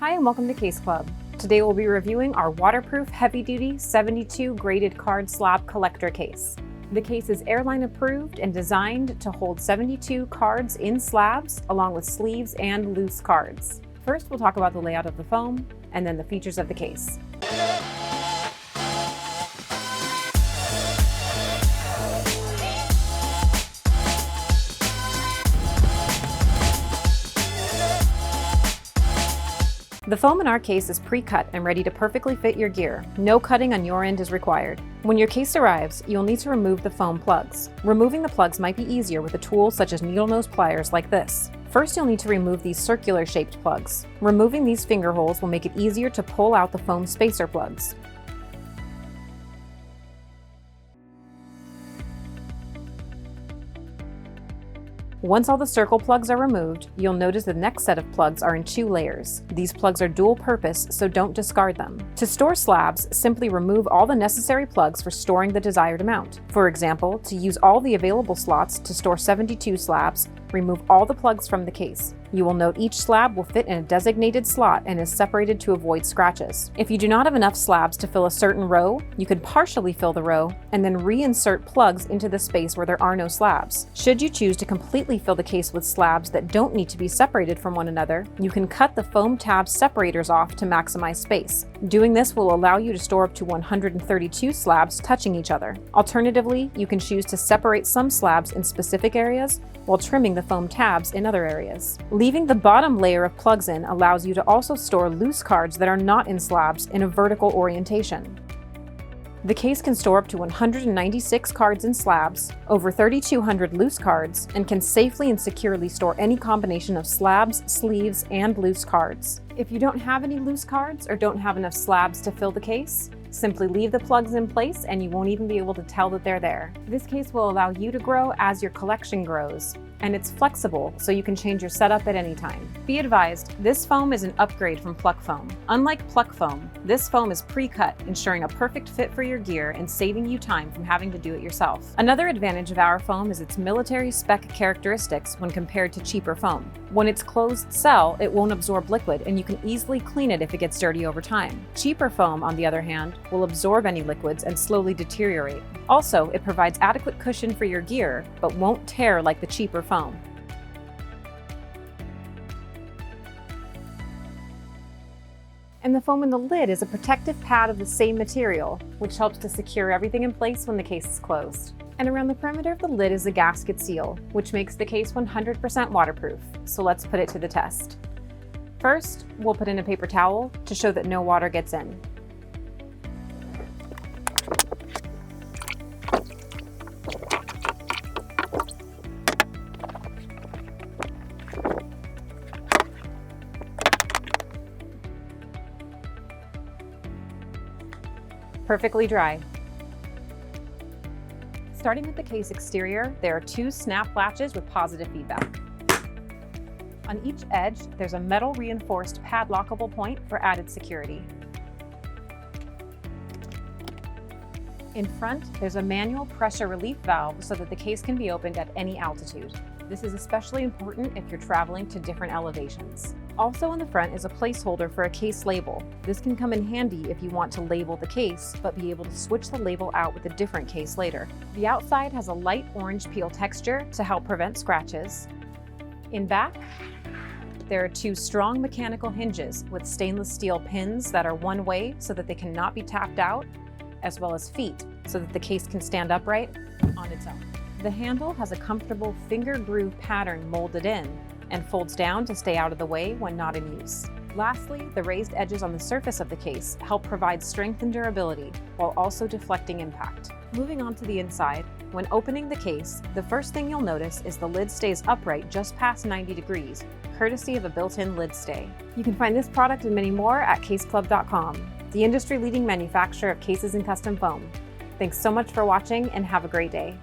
Hi and welcome to Case Club. Today we'll be reviewing our waterproof heavy-duty 72 graded card slab collector case. The case is airline approved and designed to hold 72 cards in slabs along with sleeves and loose cards. First we'll talk about the layout of the foam and then the features of the case. The foam in our case is pre-cut and ready to perfectly fit your gear. No cutting on your end is required. When your case arrives, you'll need to remove the foam plugs. Removing the plugs might be easier with a tool such as needle nose pliers like this. First, you'll need to remove these circular shaped plugs. Removing these finger holes will make it easier to pull out the foam spacer plugs. Once all the circle plugs are removed, you'll notice the next set of plugs are in 2 layers. These plugs are dual purpose, so don't discard them. To store slabs, simply remove all the necessary plugs for storing the desired amount. For example, to use all the available slots to store 72 slabs, remove all the plugs from the case. You will note each slab will fit in a designated slot and is separated to avoid scratches. If you do not have enough slabs to fill a certain row, you can partially fill the row and then reinsert plugs into the space where there are no slabs. Should you choose to completely fill the case with slabs that don't need to be separated from one another, you can cut the foam tab separators off to maximize space. Doing this will allow you to store up to 132 slabs touching each other. Alternatively, you can choose to separate some slabs in specific areas while trimming the foam tabs in other areas. Leaving the bottom layer of plugs in allows you to also store loose cards that are not in slabs in a vertical orientation. The case can store up to 196 cards in slabs, over 3,200 loose cards, and can safely and securely store any combination of slabs, sleeves, and loose cards. If you don't have any loose cards or don't have enough slabs to fill the case, simply leave the plugs in place and you won't even be able to tell that they're there. This case will allow you to grow as your collection grows, and it's flexible so you can change your setup at any time. Be advised, this foam is an upgrade from Pluck foam. Unlike Pluck foam, this foam is pre-cut, ensuring a perfect fit for your gear and saving you time from having to do it yourself. Another advantage of our foam is its military spec characteristics when compared to cheaper foam. When it's closed cell, it won't absorb liquid and you can easily clean it if it gets dirty over time. Cheaper foam, on the other hand, will absorb any liquids and slowly deteriorate. Also, it provides adequate cushion for your gear, but won't tear like the cheaper foam. And the foam in the lid is a protective pad of the same material, which helps to secure everything in place when the case is closed. And around the perimeter of the lid is a gasket seal, which makes the case 100% waterproof. So let's put it to the test. First, we'll put in a paper towel to show that no water gets in. Perfectly dry. Starting with the case exterior, there are 2 snap latches with positive feedback. On each edge, there's a metal reinforced padlockable point for added security. In front, there's a manual pressure relief valve so that the case can be opened at any altitude. This is especially important if you're traveling to different elevations. Also on the front is a placeholder for a case label. This can come in handy if you want to label the case, but be able to switch the label out with a different case later. The outside has a light orange peel texture to help prevent scratches. In back, there are 2 strong mechanical hinges with stainless steel pins that are one way so that they cannot be tapped out, as well as feet so that the case can stand upright on its own. The handle has a comfortable finger groove pattern molded in and folds down to stay out of the way when not in use. Lastly, the raised edges on the surface of the case help provide strength and durability while also deflecting impact. Moving on to the inside, when opening the case, the first thing you'll notice is the lid stays upright just past 90 degrees, courtesy of a built-in lid stay. You can find this product and many more at caseclub.com, the industry-leading manufacturer of cases and custom foam. Thanks so much for watching and have a great day.